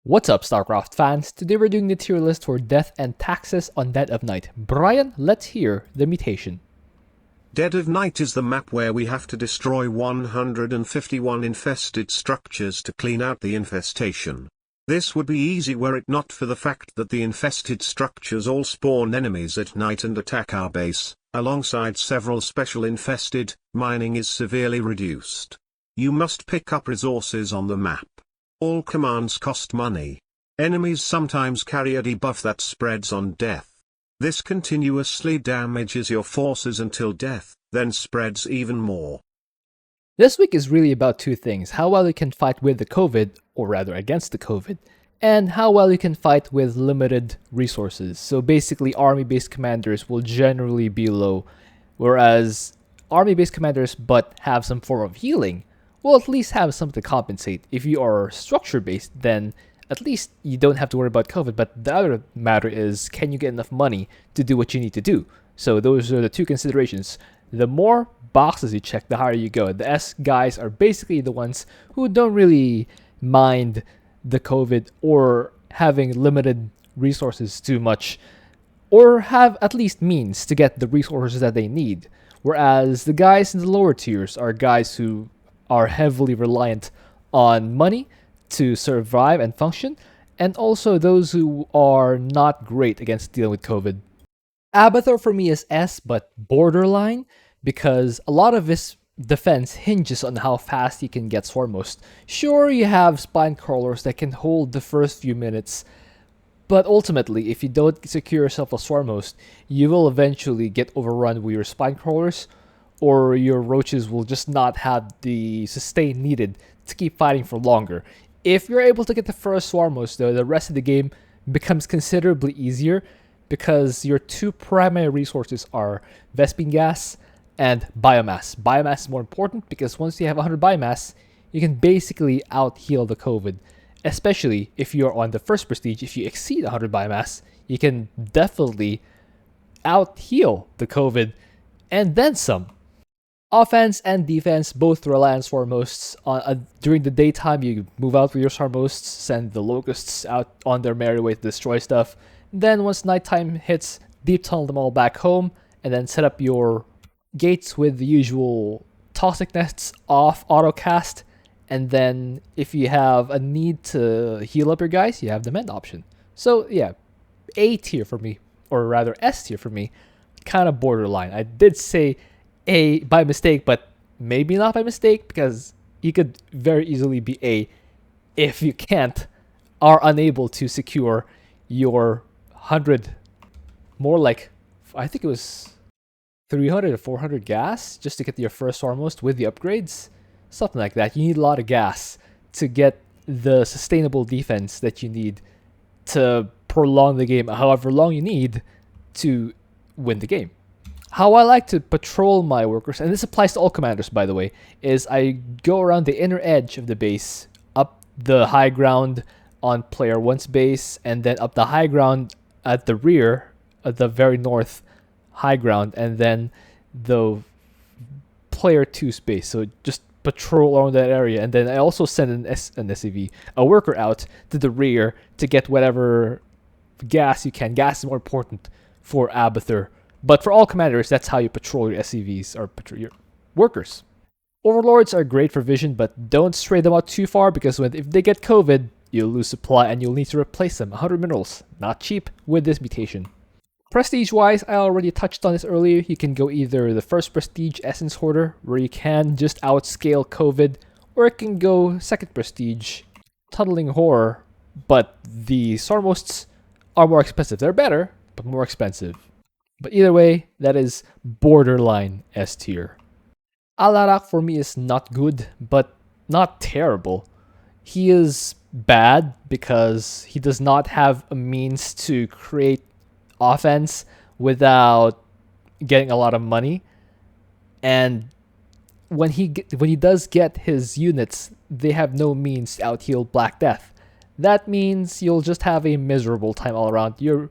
What's up, Starcraft fans? Today we're doing the tier list for Death and Taxes on Dead of Night. Brian, let's hear the mutation. Dead of Night is the map where we have to destroy 151 infested structures to clean out the infestation. This would be easy were it not for the fact that the infested structures all spawn enemies at night and attack our base. Alongside several special infested, mining is severely reduced. You must pick up resources on the map. All commands cost money. Enemies sometimes carry a debuff that spreads on death. This continuously damages your forces until death, then spreads even more. This week is really about two things: how well you can fight with the COVID, or rather against the COVID, and how well you can fight with limited resources. So basically, army-based commanders will generally be low, whereas army-based commanders but have some form of healing will at least have something to compensate. If you are structure-based, then at least you don't have to worry about COVID, but the other matter is, can you get enough money to do what you need to do? So those are the two considerations. The more boxes you check, the higher you go. The S guys are basically the ones who don't really mind the COVID or having limited resources too much, or have at least means to get the resources that they need. Whereas the guys in the lower tiers are guys who are heavily reliant on money to survive and function, and also those who are not great against dealing with COVID. Abathur for me is S, but borderline, because a lot of his defense hinges on how fast he can get Swarmmost. Sure, you have spine crawlers that can hold the first few minutes, but ultimately, if you don't secure yourself a Swarmmost, you will eventually get overrun with your spine crawlers, or your roaches will just not have the sustain needed to keep fighting for longer. If you're able to get the first Swarmmost, though, the rest of the game becomes considerably easier because your two primary resources are Vespene gas and biomass. Biomass is more important because once you have 100 biomass, you can basically out-heal the COVID. Especially if you're on the first prestige, if you exceed 100 biomass, you can definitely out-heal the COVID and then some. Offense and defense both rely on Swarmmosts. During the daytime, you move out with your Swarmmosts, send the Locusts out on their merry way to destroy stuff. Then once nighttime hits, deep tunnel them all back home, and then set up your gates with the usual toxic nests off autocast. And then if you have a need to heal up your guys, you have the mend option. So yeah, A tier for me, or rather S tier for me, kind of borderline. I did say A by mistake, but maybe not by mistake, because you could very easily be A if you are unable to secure your 100, more like, I think it was 300 or 400 gas just to get your first Swarmmost with the upgrades. Something like that. You need a lot of gas to get the sustainable defense that you need to prolong the game, however long you need to win the game. How I like to patrol my workers, and this applies to all commanders by the way, is I go around the inner edge of the base, up the high ground on player 1's base, and then up the high ground at the rear, at the very north high ground, and then the player 2's base. So just patrol around that area, and then I also send a worker out to the rear to get whatever gas you can. Gas is more important for Abathur. But for all commanders, that's how you patrol your SCVs, or patrol your workers. Overlords are great for vision, but don't stray them out too far, because if they get COVID, you'll lose supply and you'll need to replace them. 100 minerals, not cheap with this mutation. Prestige-wise, I already touched on this earlier. You can go either the first prestige Essence Hoarder, where you can just outscale COVID, or it can go second prestige Tunneling Horror, but the Swarmmosts are more expensive. They're better, but more expensive. But either way, that is borderline S tier. Alarak for me is not good, but not terrible. He is bad because he does not have a means to create offense without getting a lot of money. And when he does get his units, they have no means to out-heal Black Death. That means you'll just have a miserable time all around. Your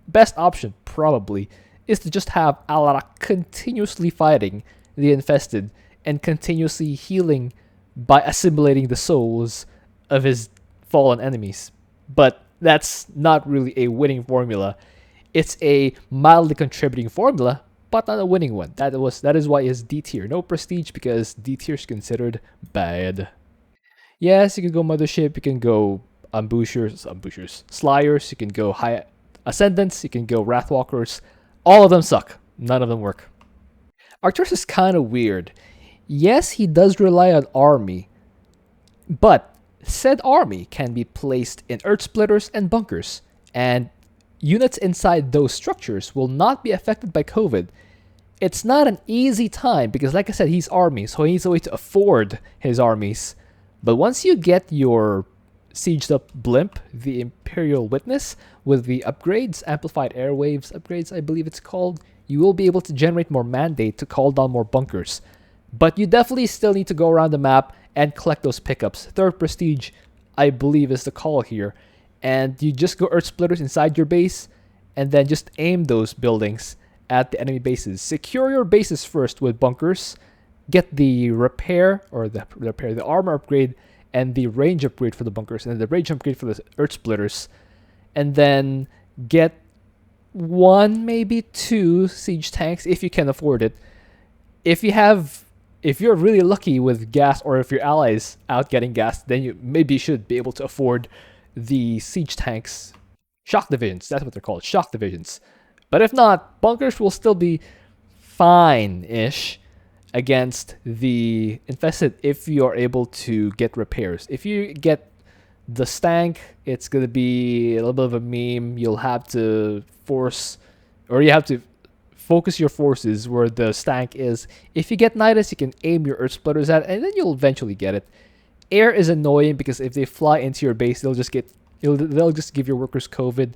best option, probably, is to just have Alarak continuously fighting the infested and continuously healing by assimilating the souls of his fallen enemies. but that's not really a winning formula. It's a mildly contributing formula, but not a winning one. That is why it's D tier. No prestige because D tier is considered bad. Yes, you can go mothership, you can go ambushers, slayers, you can go high ascendants, you can go wrathwalkers. All of them suck. None of them work. Arcturus is kind of weird. Yes, he does rely on army, but said army can be placed in earth splitters and bunkers, and units inside those structures will not be affected by COVID. It's not an easy time because, like I said, he's army, so he needs a way to afford his armies. But once you get your sieged up blimp, the Imperial Witness, with the upgrades, amplified airwaves upgrades, I believe it's called, you will be able to generate more mandate to call down more bunkers. But you definitely still need to go around the map and collect those pickups. Third prestige, I believe, is the call here. And you just go earth splitters inside your base and then just aim those buildings at the enemy bases. Secure your bases first with bunkers. Get the the armor upgrade and the range upgrade for the bunkers, and the range upgrade for the earth splitters. And then get one, maybe two siege tanks if you can afford it. If you're really lucky with gas, or if your allies out getting gas, then you maybe should be able to afford the siege tanks. Shock divisions, that's what they're called, shock divisions. But if not, bunkers will still be fine-ish against the infested if you're able to get repairs. If you get the stank, it's going to be a little bit of a meme. You'll have to you have to focus your forces where the stank is. If you get Nidus, you can aim your earth splitters at it, and then you'll eventually get it. Air is annoying because if they fly into your base, they'll just give your workers COVID,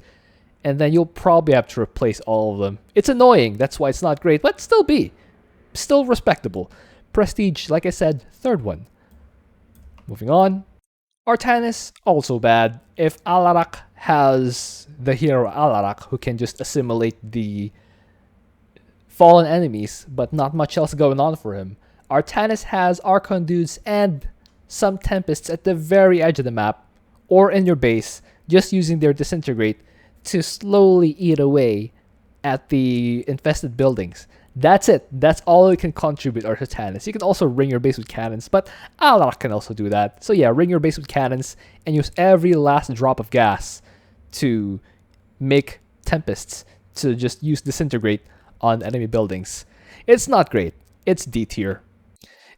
and then you'll probably have to replace all of them. It's annoying. That's why it's not great, but still respectable. Prestige, like I said, third one. Moving on. Artanis, also bad. If Alarak has the hero Alarak, who can just assimilate the fallen enemies, but not much else going on for him. Artanis has Archon dudes and some Tempests at the very edge of the map, or in your base, just using their Disintegrate to slowly eat away at the infested buildings. That's it. That's all it can contribute, Artanis. You can also ring your base with cannons, but Alarak can also do that. So yeah, ring your base with cannons and use every last drop of gas to make Tempests to just use Disintegrate on enemy buildings. It's not great. It's D tier.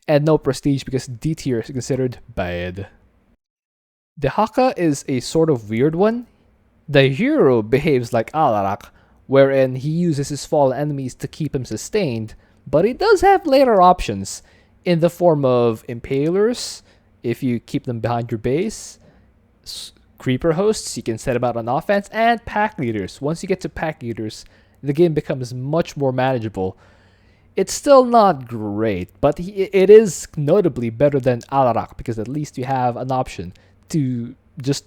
And no prestige because D tier is considered bad. Dehaka is a sort of weird one. The hero behaves like Alarak, wherein he uses his fallen enemies to keep him sustained, but he does have later options in the form of Impalers, if you keep them behind your base, Creeper hosts, you can set them out on offense, and Pack Leaders. Once you get to Pack Leaders, the game becomes much more manageable. It's still not great, but it is notably better than Alarak because at least you have an option to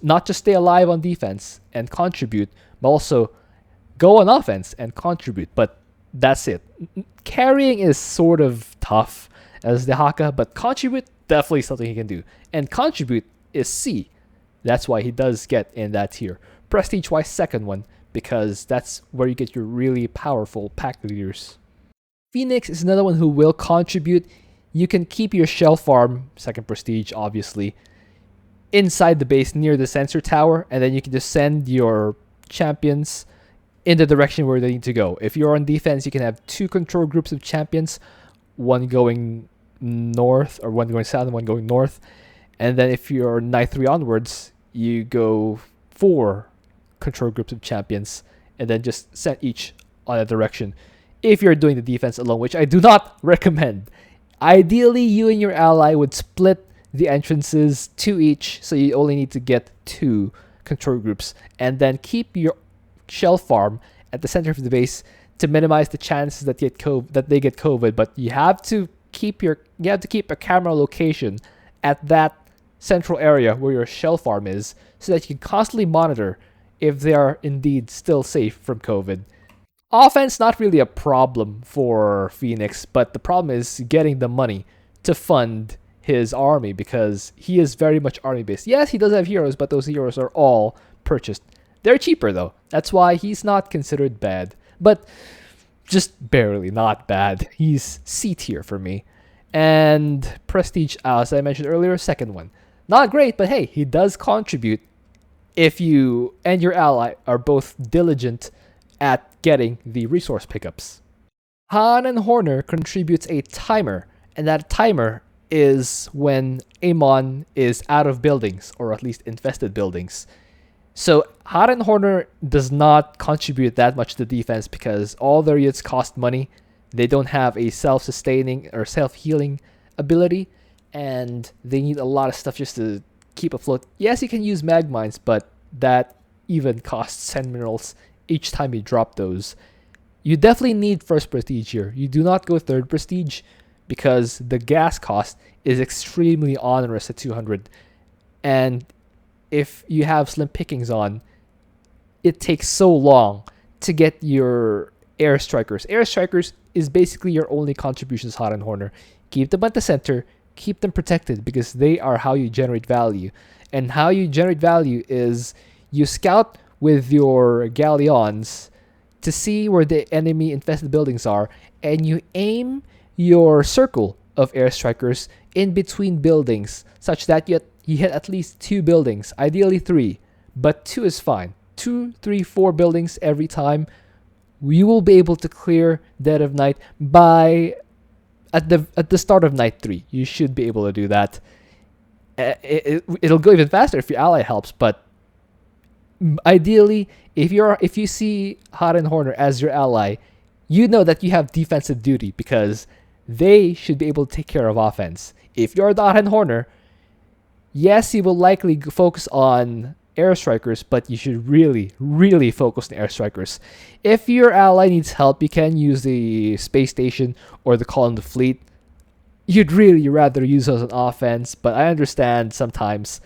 not just stay alive on defense and contribute, but also go on offense and contribute. But that's it. Carrying is sort of tough as Dehaka, but contribute, definitely something he can do. And contribute is C. That's why he does get in that tier. Prestige-wise, second one, because that's where you get your really powerful pack leaders. Fenix is another one who will contribute. You can keep your shell farm, second prestige, obviously, inside the base near the sensor tower, and then you can just send your champions in the direction where they need to go. If you're on defense, you can have two control groups of champions, one going north, or one going south and one going north. And then if you're Night 3 onwards, you go 4 control groups of champions, and then just send each on a direction. If you're doing the defense alone, which I do not recommend. Ideally, you and your ally would split the entrances 2 each, so you only need to get 2 control groups, and then keep your shell farm at the center of the base to minimize the chances that they get COVID. But you have to keep a camera location at that central area where your shell farm is, so that you can constantly monitor if they are indeed still safe from COVID. Offense, not really a problem for Phoenix, but the problem is getting the money to fund his army because he is very much army based. Yes, he does have heroes, but those heroes are all purchased. They're cheaper though. That's why he's not considered bad, but just barely not bad. He's C tier for me. And prestige, as I mentioned earlier, second one. Not great, but hey, he does contribute if you and your ally are both diligent at getting the resource pickups. Han and Horner contributes a timer, and that timer is when Amon is out of buildings, or at least infested buildings. So Han and Horner does not contribute that much to defense because all their units cost money. They don't have a self-sustaining or self-healing ability, and they need a lot of stuff just to keep afloat. Yes, you can use mag mines, but that even costs 10 minerals each time you drop those. You definitely need first prestige here. You do not go third prestige because the gas cost is extremely onerous at 200. And if you have slim pickings on, it takes so long to get your air strikers. Air strikers is basically your only contributions, Han and Horner. Keep them at the center, keep them protected because they are how you generate value. And how you generate value is you scout with your galleons to see where the enemy infested buildings are, and you aim your circle of air strikers in between buildings such that you hit at least 2 buildings, ideally 3, but 2 is fine. 2, 3, 4 buildings every time. You will be able to clear Dead of Night by at the start of night 3. You should be able to do that. It'll go even faster if your ally helps, but ideally, if you see Han and Horner as your ally, you know that you have defensive duty because they should be able to take care of offense. If you're Han and Horner, yes, you will likely focus on air strikers, but you should really, really focus on air strikers. If your ally needs help, you can use the space station or the column of fleet. You'd really rather use those on offense, but I understand sometimes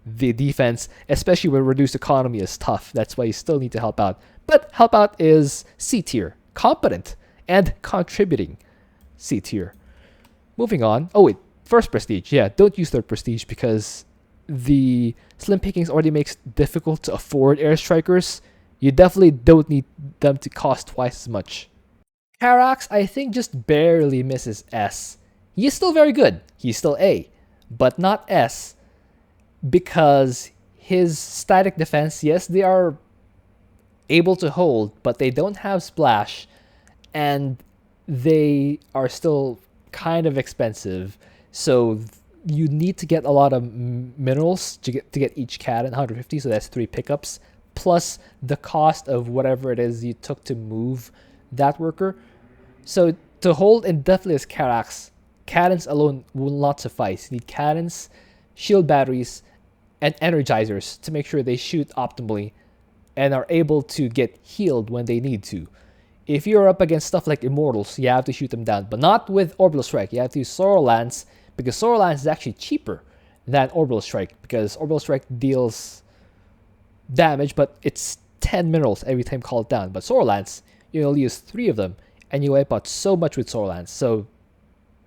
the defense, especially with reduced economy, is tough. That's why you still need to help out. But help out is C tier, competent and contributing C tier. Moving on. Oh wait, first prestige. Yeah, don't use third prestige because the slim pickings already makes it difficult to afford air strikers. You definitely don't need them to cost twice as much. Karax, I think, just barely misses S. He's still very good. He's still A, but not S because his static defense, yes, they are able to hold, but they don't have splash, and they are still kind of expensive. So you need to get a lot of minerals to get each cannon, 150, so that's 3 pickups, plus the cost of whatever it is you took to move that worker. So to hold indefinitely as Karax, cannons alone will not suffice. You need cannons, shield batteries, and energizers to make sure they shoot optimally and are able to get healed when they need to. If you're up against stuff like Immortals, you have to shoot them down, but not with Orbital Strike. You have to use Sorrow Lance because Sorrow Lance is actually cheaper than Orbital Strike because Orbital Strike deals damage, but it's 10 minerals every time called down. But Sorrow Lance, you only use 3 of them, and you wipe out so much with Sorrow Lance. So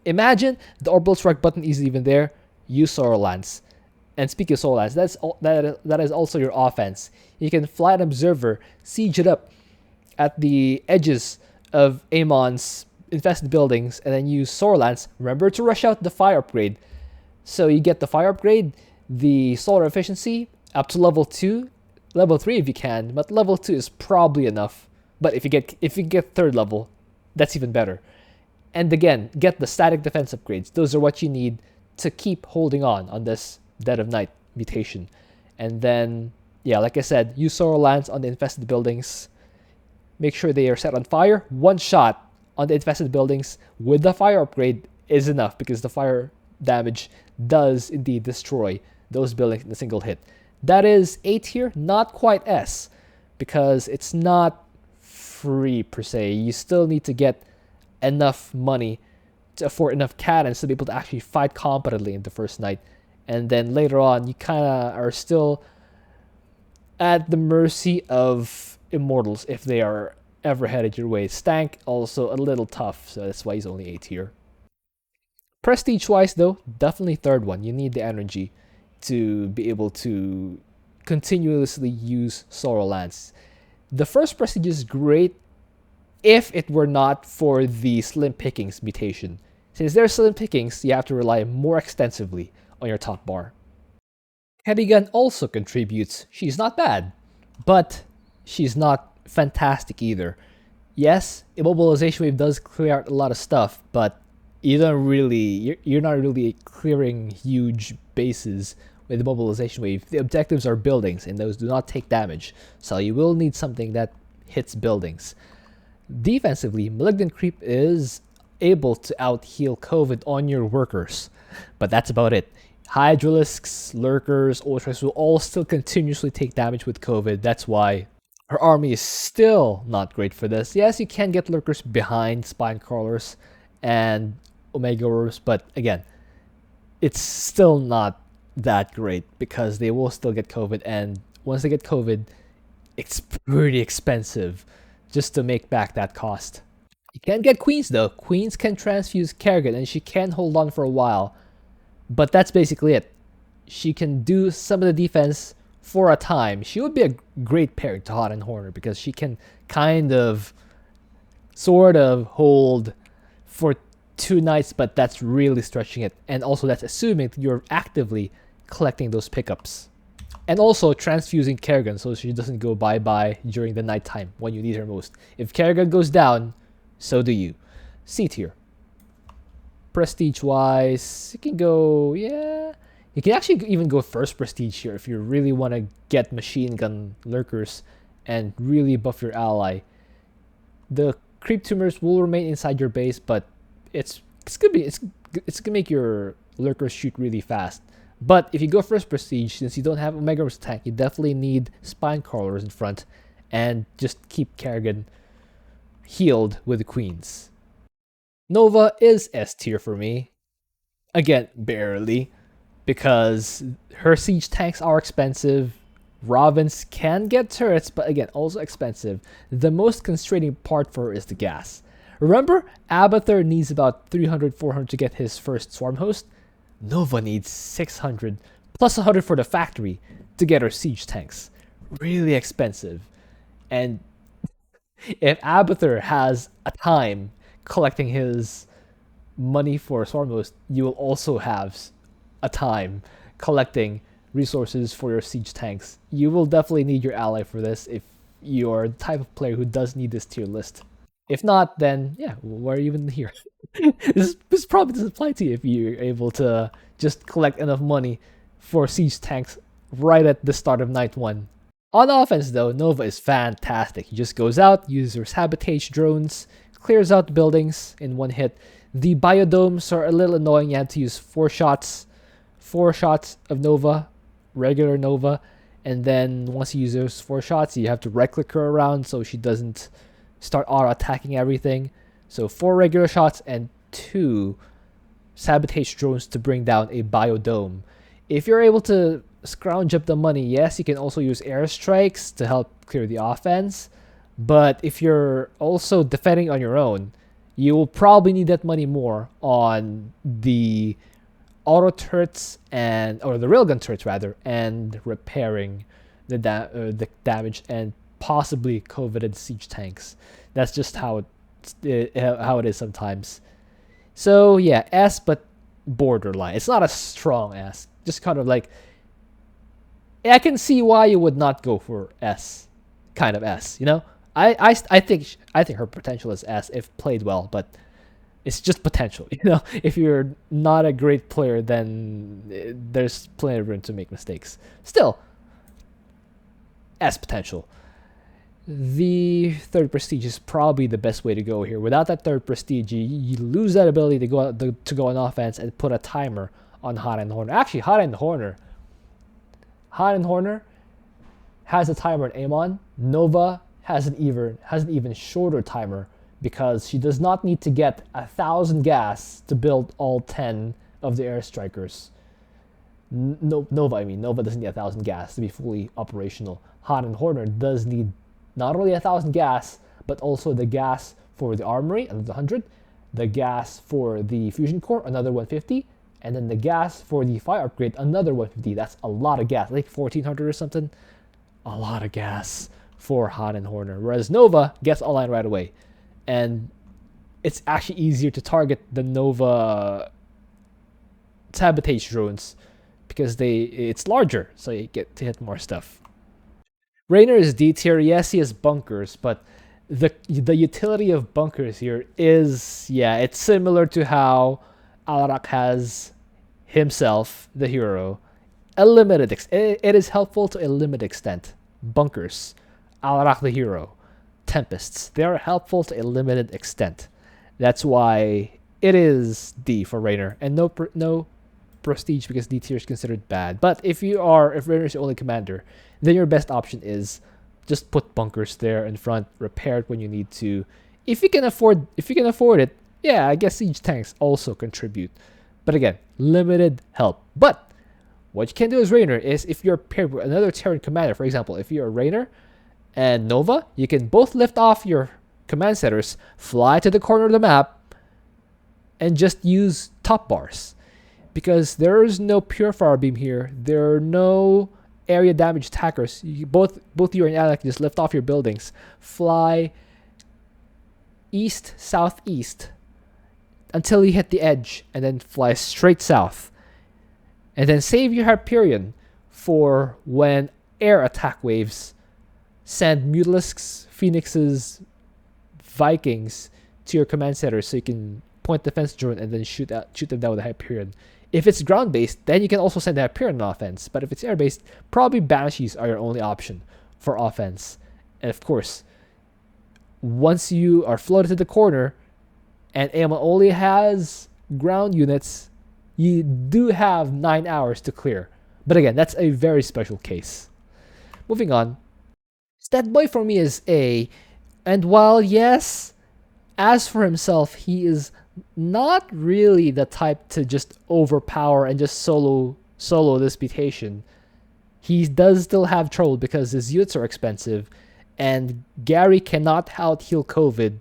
imagine the Orbital Strike button isn't even there. Use Sorrow Lance. And speaking of Sorrow Lance, that is also your offense. You can fly an observer, siege it up at the edges of Amon's infested buildings, and then use Sorrow Lance. Remember to rush out the fire upgrade. So you get the fire upgrade, the solar efficiency up to level 2, level 3 if you can, but level 2 is probably enough. But if you get 3rd level, that's even better. And again, get the static defense upgrades. Those are what you need to keep holding on this Dead of Night mutation. And then, yeah, like I said, use Sorrow Lance on the infested buildings. Make sure they are set on fire. One shot on the infested buildings with the fire upgrade is enough because the fire damage does indeed destroy those buildings in a single hit. That is A tier, not quite S, because it's not free per se. You still need to get enough money to afford enough cannons to be able to actually fight competently in the first night. And then later on, you kind of are still at the mercy of Immortals if they are ever headed your way. Stank also a little tough, so that's why he's only A tier. Prestige-wise, though, definitely third one. You need the energy to be able to continuously use Sorrow Lance. The first prestige is great if it were not for the Slim Pickings mutation. Since there's Slim Pickings, you have to rely more extensively on your top bar. Kerrigan also contributes. She's not bad, but she's not fantastic either. Yes, immobilization wave does clear out a lot of stuff, but you're not really clearing huge bases with the mobilization wave. The objectives are buildings, and those do not take damage, so you will need something that hits buildings. Defensively, Malignant Creep is able to out heal COVID on your workers, but that's about it. Hydralisks, Lurkers, Ultras will all still continuously take damage with COVID. That's why her army is still not great for this. Yes, you can get Lurkers behind Spine Crawlers and Omega Orbs, but again, it's still not that great because they will still get COVID, and once they get COVID, it's pretty expensive just to make back that cost. You can get Queens though. Queens can transfuse Kerrigan and she can hold on for a while, but that's basically it. She can do some of the defense for a time. She would be a great pairing to Hot and Horner because she can sort of hold for 2 nights, but that's really stretching it. And also that's assuming that you're actively collecting those pickups. And also transfusing Kerrigan so she doesn't go bye-bye during the nighttime when you need her most. If Kerrigan goes down, so do you. C tier. Prestige-wise, you can go, yeah. You can actually even go first prestige here if you really want to get machine gun lurkers and really buff your ally. The creep tumors will remain inside your base, but it's gonna make your lurkers shoot really fast. But if you go first prestige, since you don't have Omega Rose tank, you definitely need spine crawlers in front and just keep Kerrigan healed with the queens. Nova is S tier for me. Again, barely, because her siege tanks are expensive. Ravens can get turrets, but again, also expensive. The most constraining part for her is the gas. Remember, Abathur needs about 300, 400 to get his first swarm host. Nova needs 600 plus 100 for the factory to get her siege tanks. Really expensive. And if Abathur has a time collecting his money for swarm host, you will also have a time collecting resources for your siege tanks. You will definitely need your ally for this if you're the type of player who does need this tier list. If not, then yeah, why are you even here? this probably doesn't apply to you if you're able to just collect enough money for siege tanks right at the start of night 1. On offense though, Nova is fantastic. He just goes out, uses her sabotage drones, clears out buildings in one hit. The biodomes are a little annoying. You have to use 4 shots of Nova, regular Nova, and then once you use those 4 shots, you have to right click her around so she doesn't start auto attacking everything. So 4 regular shots and 2 sabotage drones to bring down a biodome. If you're able to scrounge up the money, yes, you can also use airstrikes to help clear the offense. But if you're also defending on your own, you will probably need that money more on the auto turrets or the railgun turrets rather, and repairing the damage and possibly coveted siege tanks. That's just how it is sometimes. So yeah, S, but borderline. It's not a strong S. Just kind of like, I can see why you would not go for S, kind of S. You know, I think her potential is S if played well, but it's just potential. You know, if you're not a great player, then there's plenty of room to make mistakes. Still, S potential. The third prestige is probably the best way to go here. Without that third prestige, you lose that ability to go on offense and put a timer on Hot and Horner. Actually, Hot and Horner has a timer in Amon. Nova has an even shorter timer because she does not need to get 1,000 gas to build all 10 of the airstrikers. Nova doesn't need 1,000 gas to be fully operational. Hot and Horner does need not only 1,000 gas, but also the gas for the armory, another 100, the gas for the fusion core, another 150, and then the gas for the fire upgrade, another 150. That's a lot of gas, like 1400 or something. A lot of gas for Han and Horner. Whereas Nova gets online right away. And it's actually easier to target the Nova sabotage drones because it's larger, so you get to hit more stuff. Raynor is D tier. Yes, he has bunkers, but the utility of bunkers here is, yeah, it's similar to how Alarak has himself, the hero. It is helpful to a limited extent. Bunkers, Alarak the hero, Tempests, they are helpful to a limited extent. That's why it is D for Raynor, and no prestige because D tier is considered bad. But if Raynor is the only commander, then your best option is just put bunkers there in front, repair it when you need to. If you can afford it, yeah, I guess siege tanks also contribute. But again, limited help. But what you can do as Raynor is, if you're paired with another Terran commander, for example, if you're a Raynor and Nova, you can both lift off your command centers, fly to the corner of the map, and just use top bars. Because there is no pure fire beam here. There are no area damage attackers. Both you and Alec just lift off your buildings, fly east, southeast until you hit the edge, and then fly straight south. And then save your Hyperion for when air attack waves send Mutalisks, Phoenixes, Vikings to your command center so you can point defense drone and then shoot them down with a Hyperion. If it's ground-based, then you can also send the Hyperion on offense. But if it's air-based, probably Banshees are your only option for offense. And of course, once you are floated to the corner and AML only has ground units, you do have 9 hours to clear. But again, that's a very special case. Moving on. Statboy for me is A. And while yes, as for himself, he is not really the type to just overpower and just solo this mutation. He does still have trouble because his units are expensive, and Gary cannot out heal COVID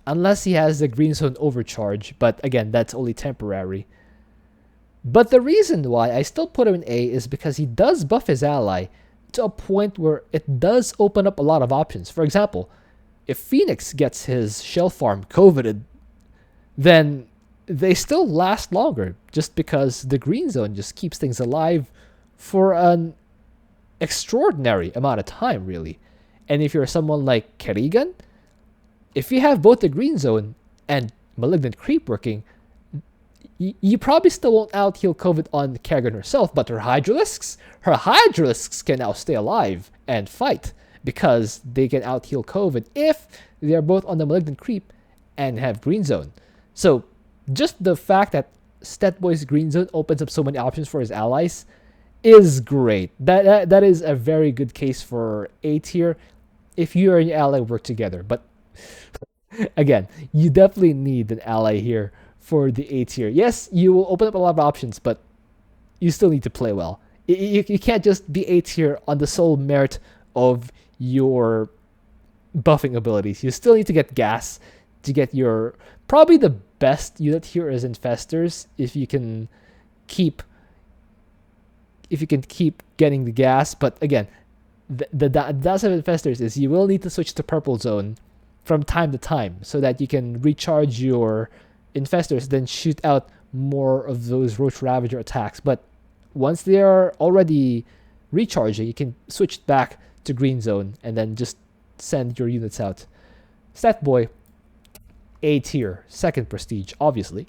unless he has the green zone overcharge, but again, that's only temporary. But the reason why I still put him in A is because he does buff his ally to a point where it does open up a lot of options. For example, if Fenix gets his shell farm COVIDed, then they still last longer just because the green zone just keeps things alive for an extraordinary amount of time, really. And if you're someone like Kerrigan, if you have both the green zone and malignant creep working, you probably still won't out heal COVID on Kerrigan herself, but her Hydralisks can now stay alive and fight because they can out heal COVID if they're both on the malignant creep and have green zone. So just the fact that Statboy's green zone opens up so many options for his allies is great. That is a very good case for A tier if you and your ally work together. But again, you definitely need an ally here for the A tier. Yes, you will open up a lot of options, but you still need to play well. You can't just be A tier on the sole merit of your buffing abilities. You still need to get gas to get your... Probably the best unit here is Infestors if you can keep getting the gas. But again, the downside of Infestors is you will need to switch to purple zone from time to time so that you can recharge your Infestors, then shoot out more of those Roach Ravager attacks. But once they are already recharging, you can switch back to green zone and then just send your units out. Statboy, A tier, second prestige, obviously.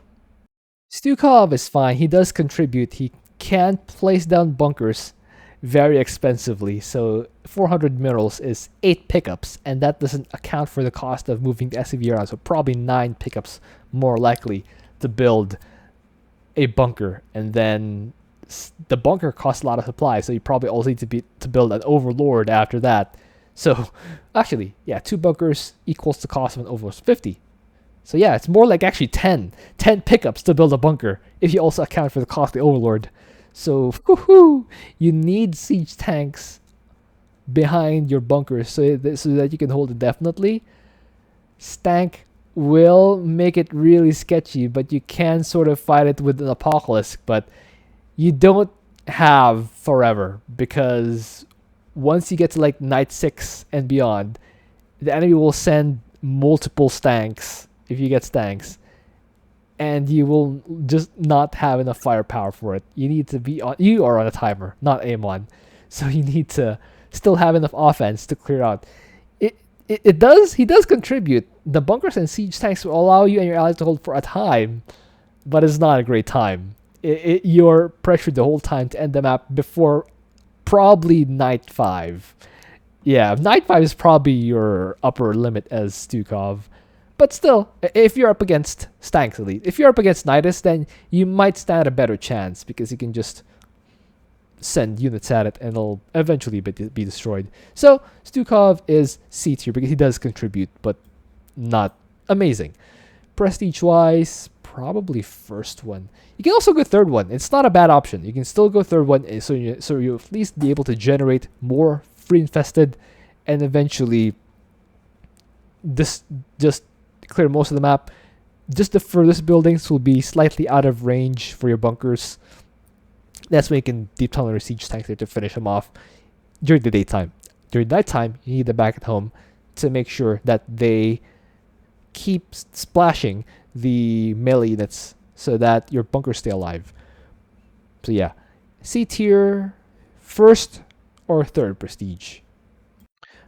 Stukov is fine. He does contribute. He can place down bunkers very expensively. So 400 minerals is 8 pickups, and that doesn't account for the cost of moving the SCV around. So probably 9 pickups more likely to build a bunker. And then the bunker costs a lot of supplies, so you probably also need to build an overlord after that. So actually, yeah, 2 bunkers equals the cost of an overlord, 50. So yeah, it's more like actually 10 pickups to build a bunker if you also account for the cost of the overlord. So you need siege tanks behind your bunkers so that you can hold it definitely. Stank will make it really sketchy, but you can sort of fight it with an Apocalypse, but you don't have forever because once you get to like night 6 and beyond, the enemy will send multiple stanks if you get stanks, and you will just not have enough firepower for it. You need to be on. You are on a timer, not aim on, so you need to still have enough offense to clear out. It does. He does contribute. The bunkers and siege tanks will allow you and your allies to hold for a time, but it's not a great time. You're pressured the whole time to end the map before probably night 5. Yeah, night 5 is probably your upper limit as Stukov. But still, if you're up against Stanks Elite, if you're up against Nidus, then you might stand a better chance because you can just send units at it and it'll eventually be destroyed. So, Stukov is C tier because he does contribute, but not amazing. Prestige-wise, probably first one. You can also go third one. It's not a bad option. You can still go third one, so you'll at least be able to generate more free infested, and eventually this just clear most of the map. Just the furthest buildings will be slightly out of range for your bunkers. That's when you can deep tunnel your siege tanks there to finish them off during the daytime. During nighttime, you need them back at home to make sure that they keep splashing the melee units so that your bunkers stay alive. So yeah, C tier, first or third prestige.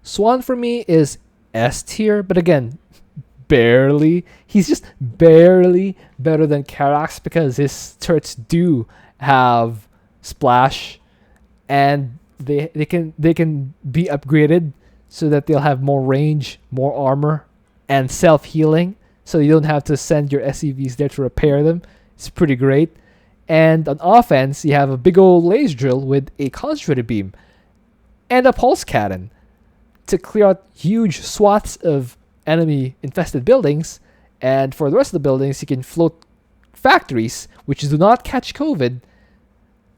Swann for me is S tier, but again, barely. He's just barely better than Karax because his turrets do have splash, and they can be upgraded so that they'll have more range, more armor, and self healing. So you don't have to send your SCVs there to repair them. It's pretty great. And on offense, you have a big old laser drill with a concentrated beam and a pulse cannon to clear out huge swaths of enemy infested buildings. And for the rest of the buildings, you can float factories which do not catch COVID,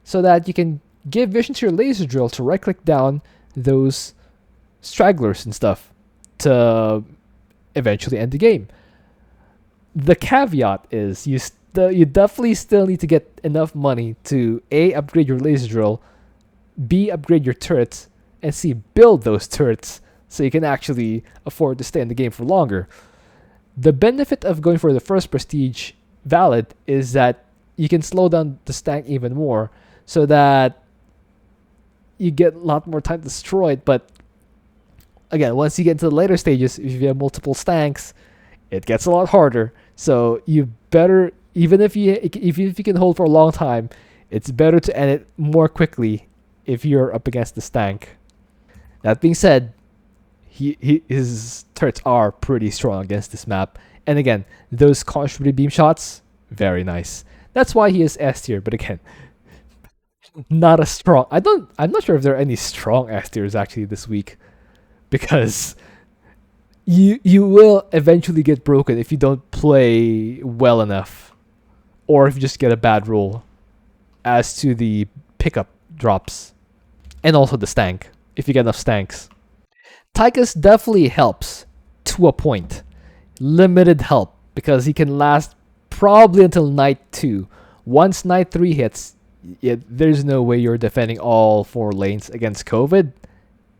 so that you can give vision to your laser drill to right click down those stragglers and stuff to eventually end the game. The caveat is you definitely still need to get enough money to A, upgrade your laser drill, B, upgrade your turrets, and C, build those turrets so you can actually afford to stay in the game for longer. The benefit of going for the first prestige valid is that you can slow down the stank even more so that you get a lot more time to destroy it. But again, once you get into the later stages, if you have multiple stanks, it gets a lot harder. So you better, even if you can hold for a long time, it's better to end it more quickly if you're up against the stank. That being said, his turrets are pretty strong against this map. And again, those contributed beam shots, very nice. That's why he is S tier, but again, not a strong. I'm not sure if there are any strong S tiers actually this week, because you will eventually get broken if you don't play well enough, or if you just get a bad roll as to the pickup drops, and also the stank if you get enough stanks. Tychus definitely helps to a point. Limited help because he can last probably until night 2. Once night 3 hits, there's no way you're defending all 4 lanes against COVID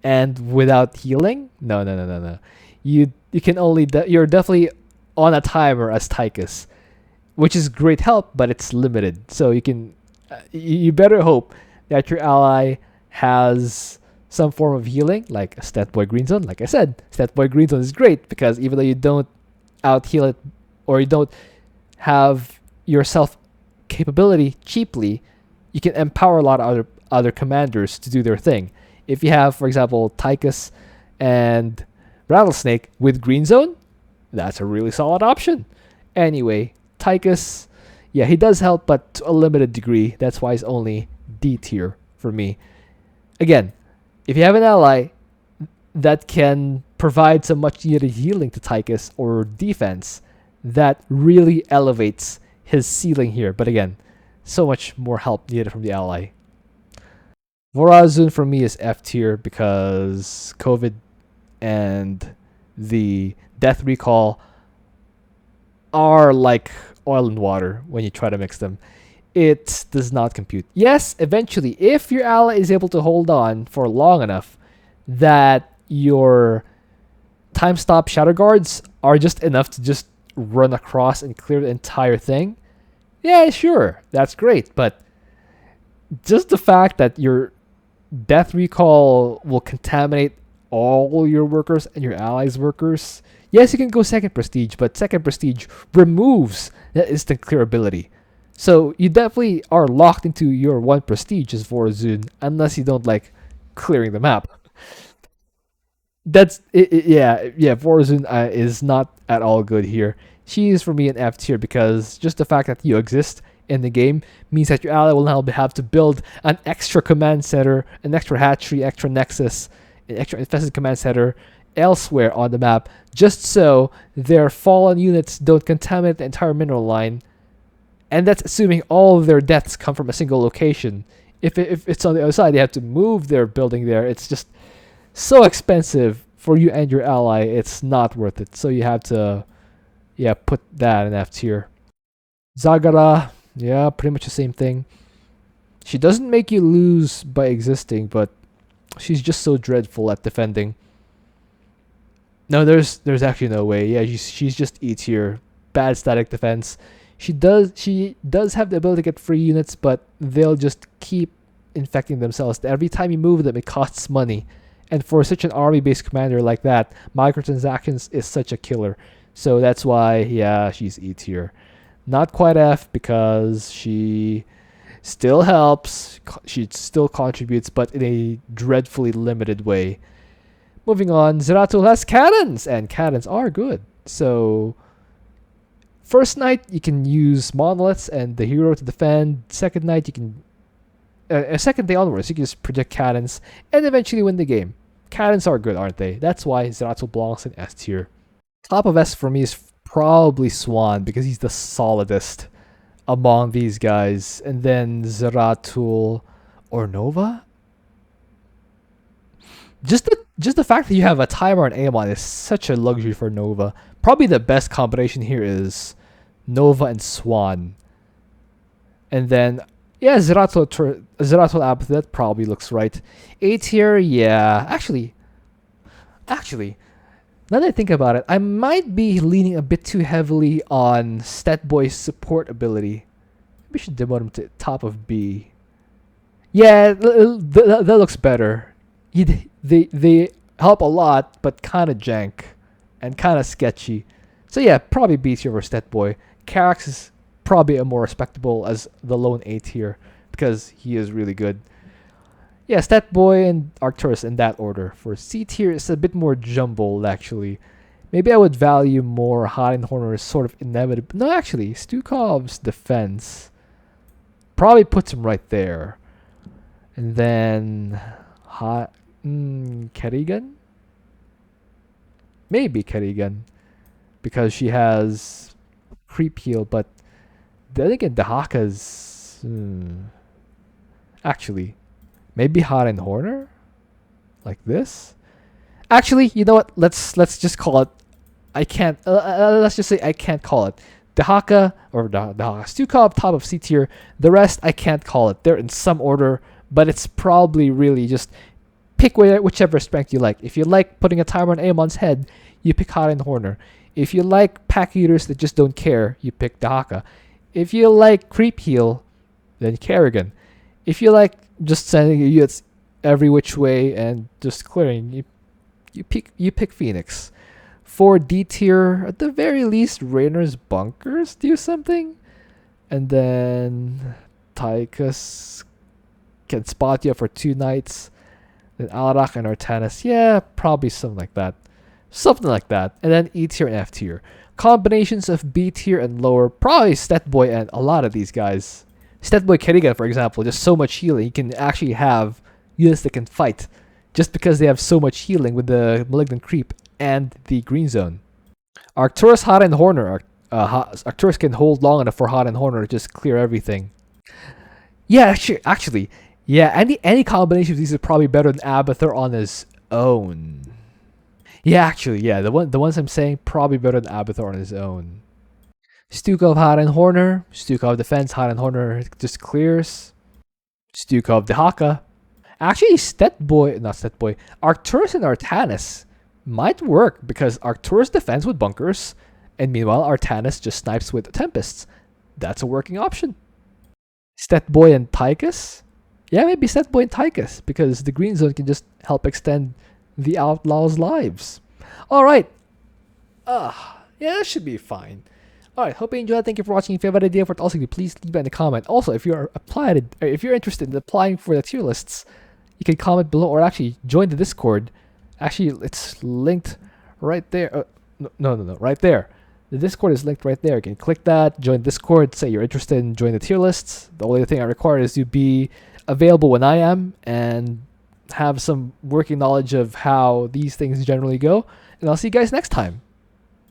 and without healing. No. You can only you're definitely on a timer as Tychus, which is great help, but it's limited. So you better hope that your ally has some form of healing, like a Statboy Green Zone. Like I said, Statboy Green Zone is great because even though you don't out heal it, or you don't have your self capability cheaply, you can empower a lot of other commanders to do their thing. If you have, for example, Tychus and Rattlesnake with Green Zone, that's a really solid option. Anyway, Tychus, yeah, he does help, but to a limited degree. That's why he's only D tier for me. Again, if you have an ally that can provide some much needed healing to Tychus or defense, that really elevates his ceiling here. But again, so much more help needed from the ally. Vorazun for me is F tier because COVID and the death recall are like oil and water when you try to mix them. It does not compute. Yes, eventually, if your ally is able to hold on for long enough, that your time stop shadow guards are just enough to just run across and clear the entire thing, yeah, sure, that's great. But just the fact that your death recall will contaminate all your workers and your allies' workers. Yes, you can go second prestige, but second prestige removes that instant clear ability. So you definitely are locked into your one prestige as Vorazun unless you don't like clearing the map. Yeah. Vorazun is not at all good here. She is for me an F tier because just the fact that you exist in the game means that your ally will now have to build an extra command center, an extra hatchery, extra nexus, an extra infested command center elsewhere on the map, just so their fallen units don't contaminate the entire mineral line. And that's assuming all of their deaths come from a single location. If it's on the other side, they have to move their building there. It's just so expensive for you and your ally. It's not worth it. So you have to, yeah, put that in F tier. Zagara, yeah, pretty much the same thing. She doesn't make you lose by existing, but she's just so dreadful at defending. No, there's actually no way. Yeah, she's just E tier. Bad static defense. She does have the ability to get free units, but they'll just keep infecting themselves. Every time you move them, it costs money. And for such an army-based commander like that, microtransactions is such a killer. So that's why, yeah, she's E tier. Not quite F because she still helps, she still contributes, but in a dreadfully limited way. Moving on, Zeratul has cannons, and cannons are good. So, first night you can use monoliths and the hero to defend. Second night you can, second day onwards, you can just project cannons and eventually win the game. Cannons are good, aren't they? That's why Zeratul belongs in S tier. Top of S for me is probably Swann because he's the solidest among these guys. And then Zeratul or Nova. Just the fact that you have a timer and Amon is such a luxury for Nova. Probably the best combination here is Nova and Swann. And then yeah, Zeratul Abathur, that probably looks right. A tier, yeah. Actually, now that I think about it, I might be leaning a bit too heavily on Stetboy's support ability. We should demote him to top of B. Yeah, that looks better. They help a lot, but kind of jank and kind of sketchy. So yeah, probably B tier for Stetboy. Karax is probably a more respectable as the lone A tier because he is really good. Yeah, Stetboy and Arcturus in that order. For C tier, it's a bit more jumbled actually. Maybe I would value more Horner's sort of inevitable. No, actually, Stukov's defense probably puts him right there. And then Kerrigan? Maybe Kerrigan. Because she has creep heal, but then again, Dehaka's actually maybe Horner, like this. Actually, you know what? Let's just call it. I can't. Let's just say I can't call it. Dehaka or Dehaka Stukov top of C tier. The rest I can't call it. They're in some order, but it's probably really just pick whichever strength you like. If you like putting a timer on Amon's head, you pick Horner. If you like pack eaters that just don't care, you pick Dehaka. If you like creep heal, then Kerrigan. If you like just sending your units every which way and just clearing, you pick Fenix. For D tier, at the very least, Raynor's bunkers do something, and then Tychus can spot you for 2 nights. Then Alarak and Artanis, yeah, probably something like that. Something like that. And then E tier and F tier. Combinations of B tier and lower, probably Stetboy and a lot of these guys. Stetboy Kerrigan, for example, just so much healing. You can actually have units that can fight just because they have so much healing with the Malignant Creep and the Green Zone. Arcturus, Horner. Arcturus can hold long enough for Horner to just clear everything. Yeah, actually, yeah, any combination of these is probably better than Abathur on his own. Yeah, actually, yeah, the ones I'm saying probably better than Abathur on his own. Stukov Horner. Stukov defense, Horner just clears. Stukov Dehaka. Actually, Arcturus and Artanis might work because Arcturus defends with bunkers, and meanwhile Artanis just snipes with Tempests. That's a working option. Stetboy and Tychus? Yeah, maybe Stetboy and Tychus, because the green zone can just help extend the outlaws' lives. Alright. Yeah, that should be fine. Alright, hope you enjoyed. Thank you for watching. If you have an idea for it, also please leave it in the comment. Also, if you're interested in applying for the tier lists, you can comment below or actually join the Discord. Actually, it's linked right there. No, right there. The Discord is linked right there. You can click that, join Discord, say you're interested in joining the tier lists. The only thing I require is you be available when I am and have some working knowledge of how these things generally go. And I'll see you guys next time.